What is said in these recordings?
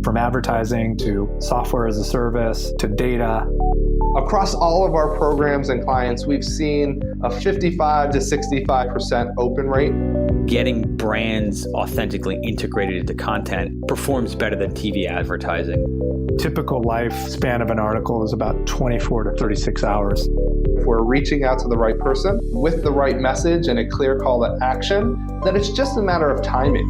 From advertising to software as a service to data. Across all of our programs and clients, we've seen a 55 to 65% open rate. Getting brands authentically integrated into content performs better than TV advertising. Typical lifespan of an article is about 24 to 36 hours. If we're reaching out to the right person with the right message and a clear call to action, then it's just a matter of timing.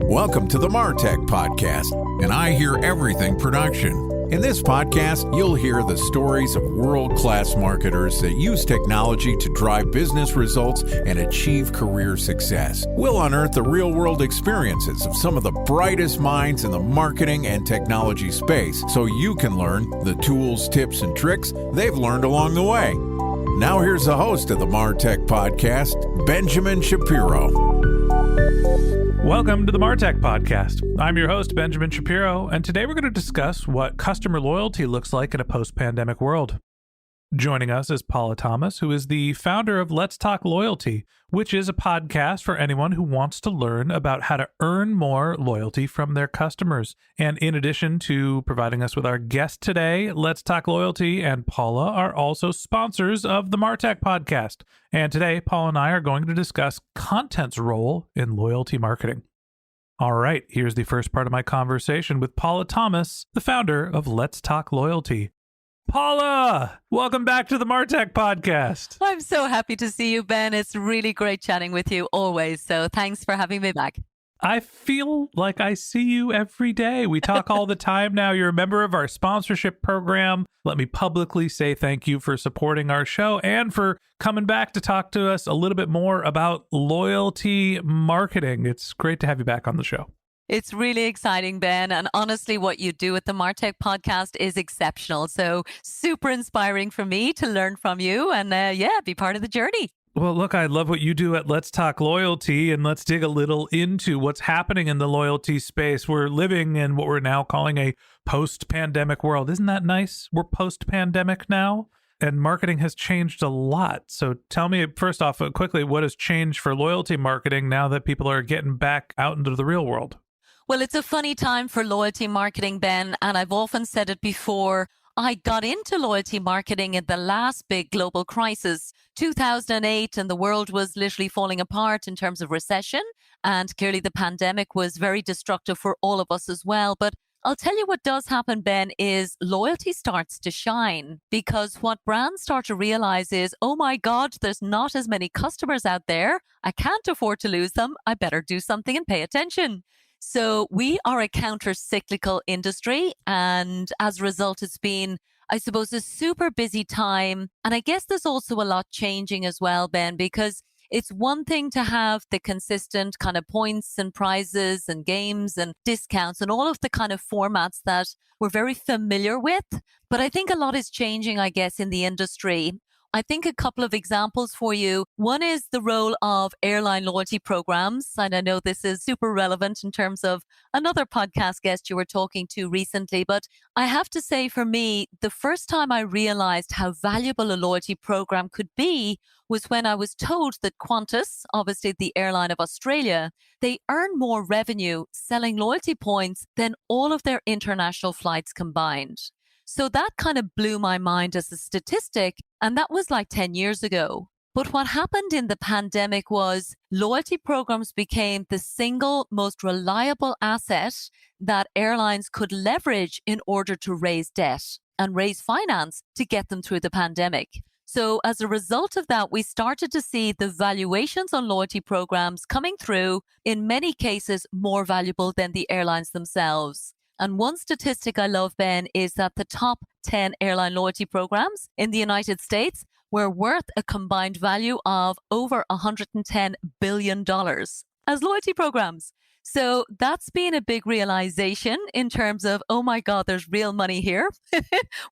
Welcome to the MarTech Podcast, and I Hear Everything production. In this podcast, you'll hear the stories of world-class marketers that use technology to drive business results and achieve career success. We'll unearth the real-world experiences of some of the brightest minds in the marketing and technology space so you can learn the tools, tips, and tricks they've learned along the way. Now here's the host of the MarTech Podcast, Benjamin Shapiro. Welcome to the MarTech Podcast. I'm your host, Benjamin Shapiro, and today we're going to discuss what customer loyalty looks like in a post-pandemic world. Joining us is Paula Thomas, who is the founder of Let's Talk Loyalty, which is a podcast for anyone who wants to learn about how to earn more loyalty from their customers. And in addition to providing us with our guest today, Let's Talk Loyalty and Paula are also sponsors of the MarTech Podcast. And today, Paula and I are going to discuss content's role in loyalty marketing. All right, here's the first part of my conversation with Paula Thomas, the founder of Let's Talk Loyalty. Paula, welcome back to the MarTech Podcast. I'm so happy to see you, Ben. It's really great chatting with you always. So thanks for having me back. I feel like I see you every day. We talk all the time now. You're a member of our sponsorship program. Let me publicly say thank you for supporting our show and for coming back to talk to us a little bit more about loyalty marketing. It's great to have you back on the show. It's really exciting, Ben. And honestly, what you do at the MarTech Podcast is exceptional. So super inspiring for me to learn from you and be part of the journey. Well, look, I love what you do at Let's Talk Loyalty, and let's dig a little into what's happening in the loyalty space. We're living in what we're now calling a post-pandemic world. Isn't that nice? We're post-pandemic now, and marketing has changed a lot. So tell me, first off, quickly, what has changed for loyalty marketing now that people are getting back out into the real world? Well, it's a funny time for loyalty marketing, Ben, and I've often said it before. I got into loyalty marketing in the last big global crisis, 2008, and the world was literally falling apart in terms of recession. And clearly the pandemic was very destructive for all of us as well. But I'll tell you what does happen, Ben, is loyalty starts to shine, because what brands start to realize is, oh my God, there's not as many customers out there. I can't afford to lose them. I better do something and pay attention. So we are a counter-cyclical industry, and as a result, it's been, I suppose, a super busy time. And I guess there's also a lot changing as well, Ben, because it's one thing to have the consistent kind of points and prizes and games and discounts and all of the kind of formats that we're very familiar with. But I think a lot is changing, I guess, in the industry. I think a couple of examples for you. One is the role of airline loyalty programs. And I know this is super relevant in terms of another podcast guest you were talking to recently. But I have to say, for me, the first time I realized how valuable a loyalty program could be was when I was told that Qantas, obviously the airline of Australia, they earn more revenue selling loyalty points than all of their international flights combined. So that kind of blew my mind as a statistic, and that was like 10 years ago. But what happened in the pandemic was loyalty programs became the single most reliable asset that airlines could leverage in order to raise debt and raise finance to get them through the pandemic. So as a result of that, we started to see the valuations on loyalty programs coming through, in many cases more valuable than the airlines themselves. And one statistic I love, Ben, is that the top 10 airline loyalty programs in the United States were worth a combined value of over $110 billion as loyalty programs. So that's been a big realization in terms of, oh my God, there's real money here.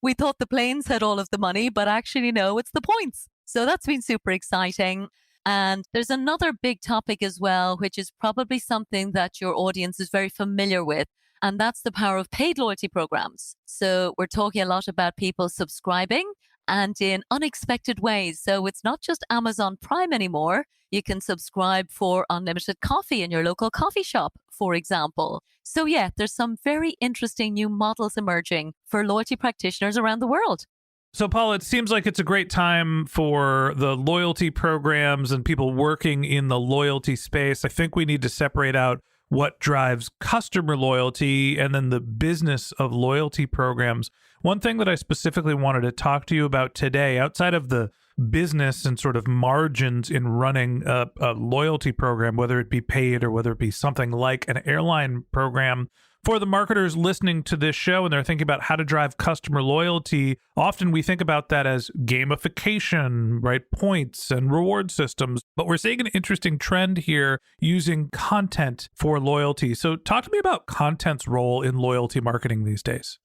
We thought the planes had all of the money, but actually, no, it's the points. So that's been super exciting. And there's another big topic as well, which is probably something that your audience is very familiar with. And that's the power of paid loyalty programs. So we're talking a lot about people subscribing and in unexpected ways. So it's not just Amazon Prime anymore. You can subscribe for unlimited coffee in your local coffee shop, for example. So yeah, there's some very interesting new models emerging for loyalty practitioners around the world. So, Paul, it seems like it's a great time for the loyalty programs and people working in the loyalty space. I think we need to separate out what drives customer loyalty and then the business of loyalty programs. One thing that I specifically wanted to talk to you about today, outside of the business and sort of margins in running a loyalty program, whether it be paid or whether it be something like an airline program, for the marketers listening to this show and they're thinking about how to drive customer loyalty, often we think about that as gamification, right? Points and reward systems. But we're seeing an interesting trend here using content for loyalty. So talk to me about content's role in loyalty marketing these days.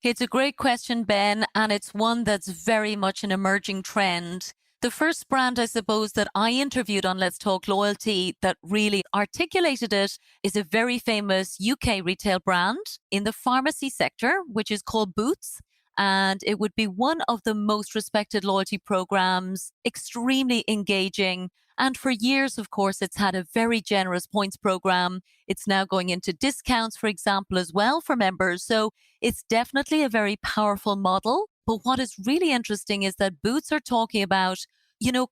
It's a great question, Ben, and it's one that's very much an emerging trend. The first brand, I suppose, that I interviewed on Let's Talk Loyalty that really articulated it is a very famous UK retail brand in the pharmacy sector, which is called Boots. And it would be one of the most respected loyalty programs, extremely engaging. And for years, of course, it's had a very generous points program. It's now going into discounts, for example, as well for members. So it's definitely a very powerful model. But what is really interesting is that Boots are talking about,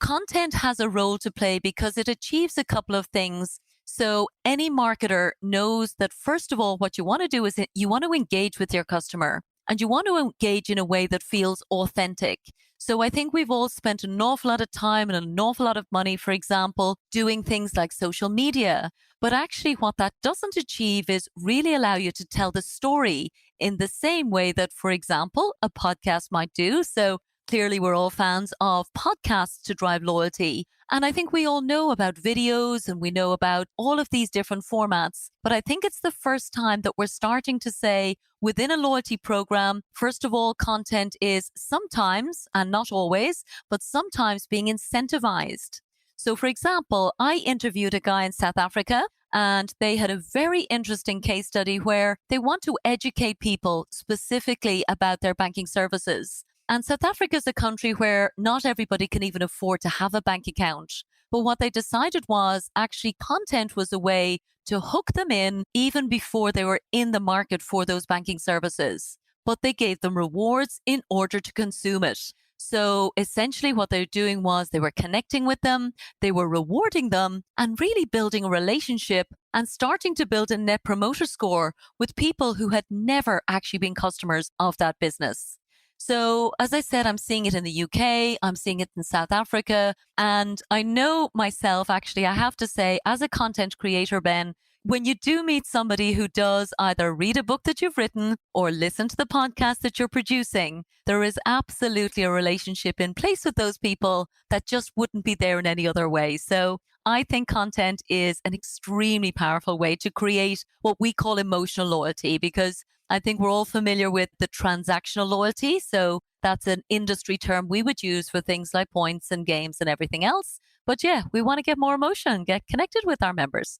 content has a role to play because it achieves a couple of things. So any marketer knows that, first of all, what you want to do is you want to engage with your customer. And you want to engage in a way that feels authentic. So I think we've all spent an awful lot of time and an awful lot of money, for example, doing things like social media. But actually what that doesn't achieve is really allow you to tell the story in the same way that, for example, a podcast might do. So clearly we're all fans of podcasts to drive loyalty. And I think we all know about videos and we know about all of these different formats. But I think it's the first time that we're starting to say within a loyalty program, first of all, content is sometimes, and not always, but sometimes being incentivized. So for example, I interviewed a guy in South Africa and they had a very interesting case study where they want to educate people specifically about their banking services. And South Africa is a country where not everybody can even afford to have a bank account. But what they decided was actually content was a way to hook them in even before they were in the market for those banking services. But they gave them rewards in order to consume it. So essentially what they were doing was they were connecting with them, they were rewarding them and really building a relationship and starting to build a net promoter score with people who had never actually been customers of that business. So as I said, I'm seeing it in the UK, I'm seeing it in South Africa, and I know myself, actually, I have to say, as a content creator, Ben, when you do meet somebody who does either read a book that you've written or listen to the podcast that you're producing, there is absolutely a relationship in place with those people that just wouldn't be there in any other way. So I think content is an extremely powerful way to create what we call emotional loyalty, because I think we're all familiar with the transactional loyalty. So that's an industry term we would use for things like points and games and everything else. But yeah, we want to get more emotion, get connected with our members.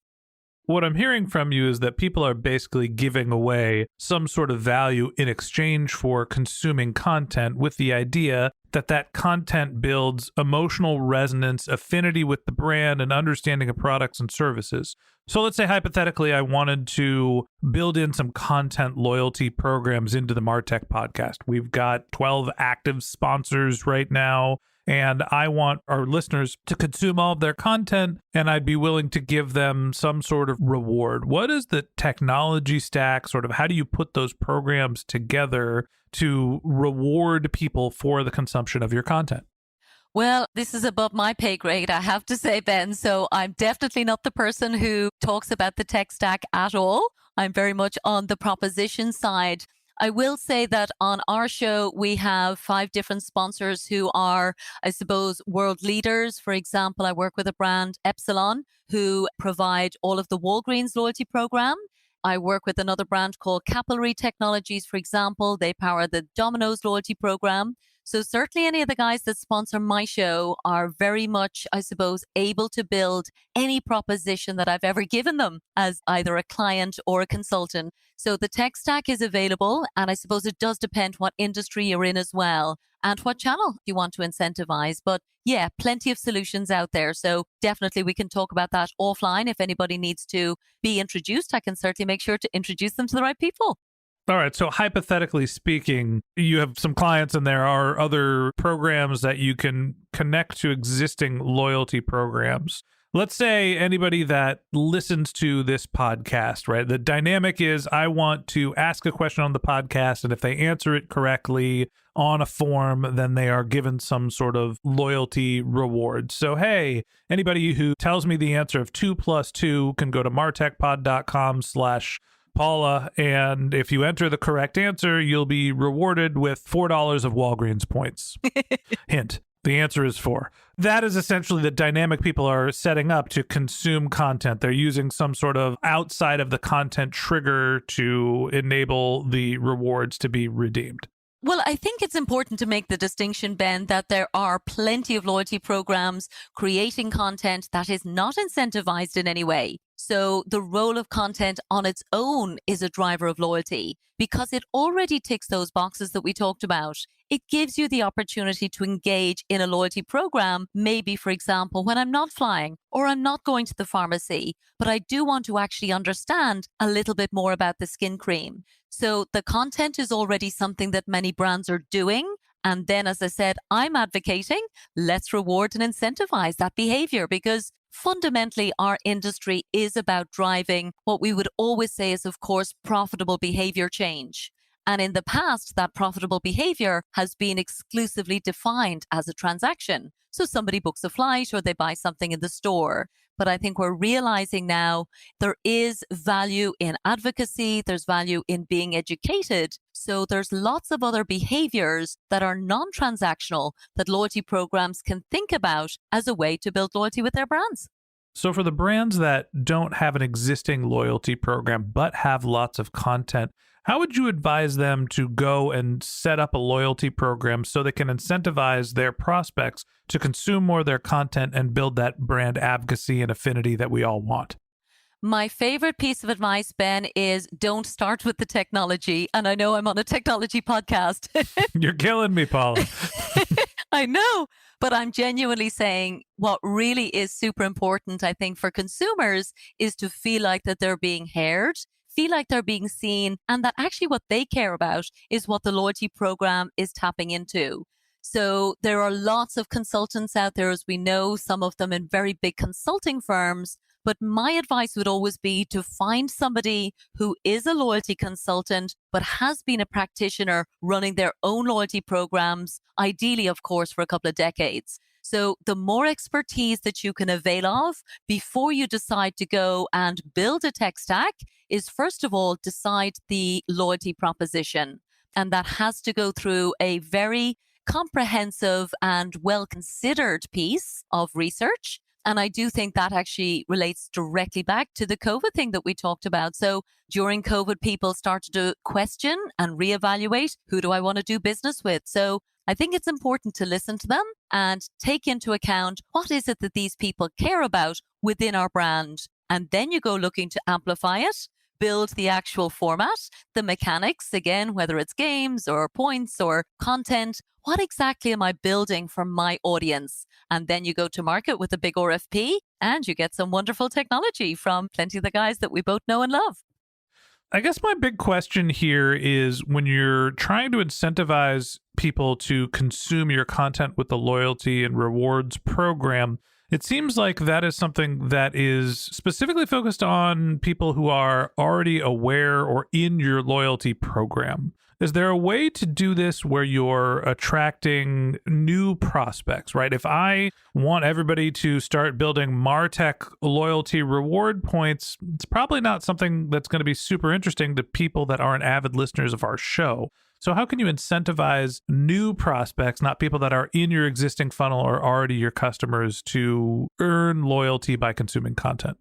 What I'm hearing from you is that people are basically giving away some sort of value in exchange for consuming content, with the idea that that content builds emotional resonance, affinity with the brand, and understanding of products and services. So let's say hypothetically I wanted to build in some content loyalty programs into the Martech podcast. We've got 12 active sponsors right now, and I want our listeners to consume all of their content, and I'd be willing to give them some sort of reward. What is the technology stack? Sort of how do you put those programs together to reward people for the consumption of your content? Well, this is above my pay grade, I have to say, Ben. So I'm definitely not the person who talks about the tech stack at all. I'm very much on the proposition side. I will say that on our show, we have 5 different sponsors who are, I suppose, world leaders. For example, I work with a brand, Epsilon, who provide all of the Walgreens loyalty program. I work with another brand called Capillary Technologies, for example. They power the Domino's loyalty program. So certainly any of the guys that sponsor my show are very much, I suppose, able to build any proposition that I've ever given them as either a client or a consultant. So the tech stack is available, and I suppose it does depend what industry you're in as well and what channel you want to incentivize. But yeah, plenty of solutions out there. So definitely we can talk about that offline. If anybody needs to be introduced, I can certainly make sure to introduce them to the right people. All right. So hypothetically speaking, you have some clients and there are other programs that you can connect to existing loyalty programs. Let's say anybody that listens to this podcast, right? The dynamic is I want to ask a question on the podcast, and if they answer it correctly on a form, then they are given some sort of loyalty reward. So, hey, anybody who tells me the answer of 2 + 2 can go to martechpod.com/Paula, and if you enter the correct answer, you'll be rewarded with $4 of Walgreens points. Hint, the answer is 4. That is essentially the dynamic people are setting up to consume content. They're using some sort of outside of the content trigger to enable the rewards to be redeemed. Well, I think it's important to make the distinction, Ben, that there are plenty of loyalty programs creating content that is not incentivized in any way. So the role of content on its own is a driver of loyalty because it already ticks those boxes that we talked about. It gives you the opportunity to engage in a loyalty program, maybe, for example, when I'm not flying or I'm not going to the pharmacy, but I do want to actually understand a little bit more about the skin cream. So the content is already something that many brands are doing. And then, as I said, I'm advocating, let's reward and incentivize that behavior because fundamentally, our industry is about driving what we would always say is, of course, profitable behavior change. And in the past, that profitable behavior has been exclusively defined as a transaction. So somebody books a flight or they buy something in the store. But I think we're realizing now there is value in advocacy, there's value in being educated. So there's lots of other behaviors that are non-transactional that loyalty programs can think about as a way to build loyalty with their brands. So for the brands that don't have an existing loyalty program but have lots of content, how would you advise them to go and set up a loyalty program so they can incentivize their prospects to consume more of their content and build that brand advocacy and affinity that we all want? My favorite piece of advice, Ben, is don't start with the technology. And I know I'm on a technology podcast. You're killing me, Paula. I know, but I'm genuinely saying what really is super important, I think, for consumers is to feel like that they're being heard, feel like they're being seen, and that actually what they care about is what the loyalty program is tapping into. So there are lots of consultants out there, as we know, some of them in very big consulting firms. But my advice would always be to find somebody who is a loyalty consultant, but has been a practitioner running their own loyalty programs, ideally, of course, for a couple of decades. So the more expertise that you can avail of before you decide to go and build a tech stack is, first of all, decide the loyalty proposition. And that has to go through a very comprehensive and well-considered piece of research. And I do think that actually relates directly back to the COVID thing that we talked about. So during COVID, people started to question and reevaluate, who do I want to do business with? So I think it's important to listen to them and take into account what is it that these people care about within our brand. And then you go looking to amplify it, build the actual format, the mechanics, again, whether it's games or points or content. What exactly am I building for my audience? And then you go to market with a big RFP and you get some wonderful technology from plenty of the guys that we both know and love. I guess my big question here is when you're trying to incentivize people to consume your content with the loyalty and rewards program, it seems like that is something that is specifically focused on people who are already aware or in your loyalty program. Is there a way to do this where you're attracting new prospects, right? If I want everybody to start building MarTech loyalty reward points, it's probably not something that's going to be super interesting to people that aren't avid listeners of our show. So how can you incentivize new prospects, not people that are in your existing funnel or already your customers, to earn loyalty by consuming content?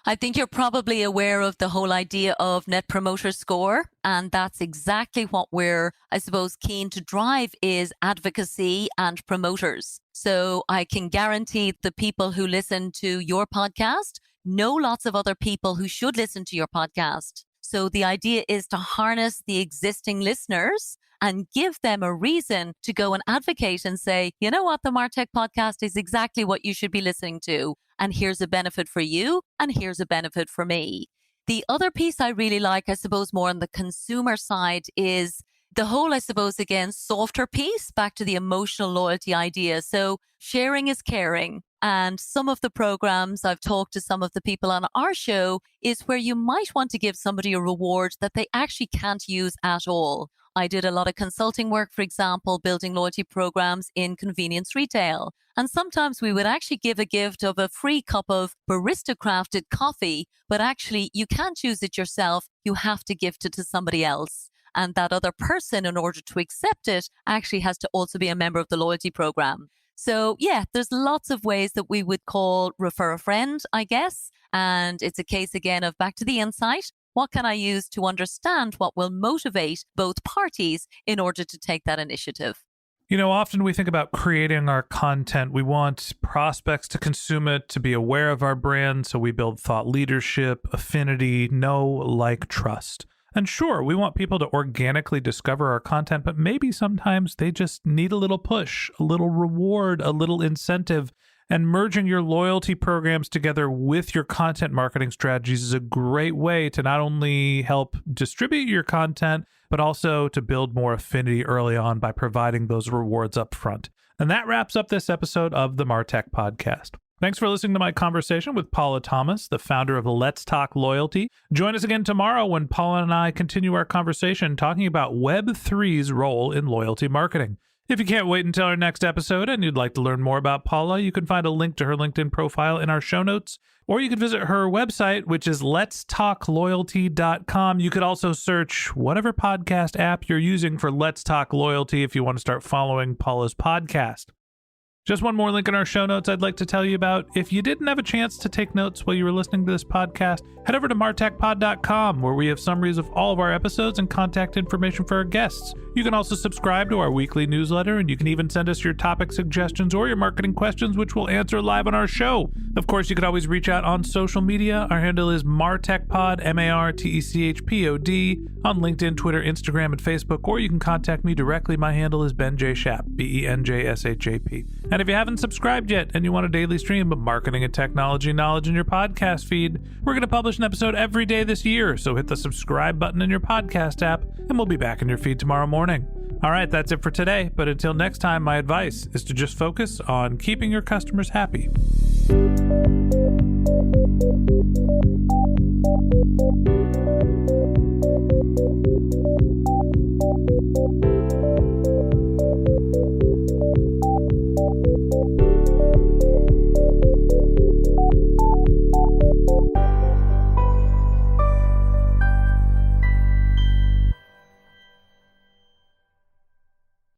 I think you're probably aware of the whole idea of Net Promoter Score. And that's exactly what we're, I suppose, keen to drive is advocacy and promoters. So I can guarantee the people who listen to your podcast know lots of other people who should listen to your podcast. So the idea is to harness the existing listeners and give them a reason to go and advocate and say, you know what, the Martech podcast is exactly what you should be listening to. And here's a benefit for you, and here's a benefit for me. The other piece I really like, I suppose, more on the consumer side is the whole, I suppose, again, softer piece, back to the emotional loyalty idea. So sharing is caring. And some of the programs I've talked to some of the people on our show is where you might want to give somebody a reward that they actually can't use at all. I did a lot of consulting work, for example, building loyalty programs in convenience retail. And sometimes we would actually give a gift of a free cup of barista crafted coffee, but actually you can't use it yourself. You have to gift it to somebody else. And that other person, in order to accept it, actually has to also be a member of the loyalty program. So yeah, there's lots of ways that we would call refer a friend, I guess. And it's a case again of back to the insight. What can I use to understand what will motivate both parties in order to take that initiative? You know, often we think about creating our content. We want prospects to consume it, to be aware of our brand. So we build thought leadership, affinity, know, like, trust. And sure, we want people to organically discover our content, but maybe sometimes they just need a little push, a little reward, a little incentive. And merging your loyalty programs together with your content marketing strategies is a great way to not only help distribute your content, but also to build more affinity early on by providing those rewards up front. And that wraps up this episode of the Martech Podcast. Thanks for listening to my conversation with Paula Thomas, the founder of Let's Talk Loyalty. Join us again tomorrow when Paula and I continue our conversation talking about Web3's role in loyalty marketing. If you can't wait until our next episode and you'd like to learn more about Paula, you can find a link to her LinkedIn profile in our show notes, or you can visit her website, which is letstalkloyalty.com. You could also search whatever podcast app you're using for Let's Talk Loyalty if you want to start following Paula's podcast. Just one more link in our show notes I'd like to tell you about. If you didn't have a chance to take notes while you were listening to this podcast, head over to martechpod.com, where we have summaries of all of our episodes and contact information for our guests. You can also subscribe to our weekly newsletter, and you can even send us your topic suggestions or your marketing questions, which we'll answer live on our show. Of course, you can always reach out on social media. Our handle is martechpod, MARTECHPOD, on LinkedIn, Twitter, Instagram, and Facebook, or you can contact me directly. My handle is Ben J. Shap, BENJSHAP. And if you haven't subscribed yet and you want a daily stream of marketing and technology knowledge in your podcast feed, we're going to publish an episode every day this year. So hit the subscribe button in your podcast app and we'll be back in your feed tomorrow morning. All right, that's it for today. But until next time, my advice is to just focus on keeping your customers happy.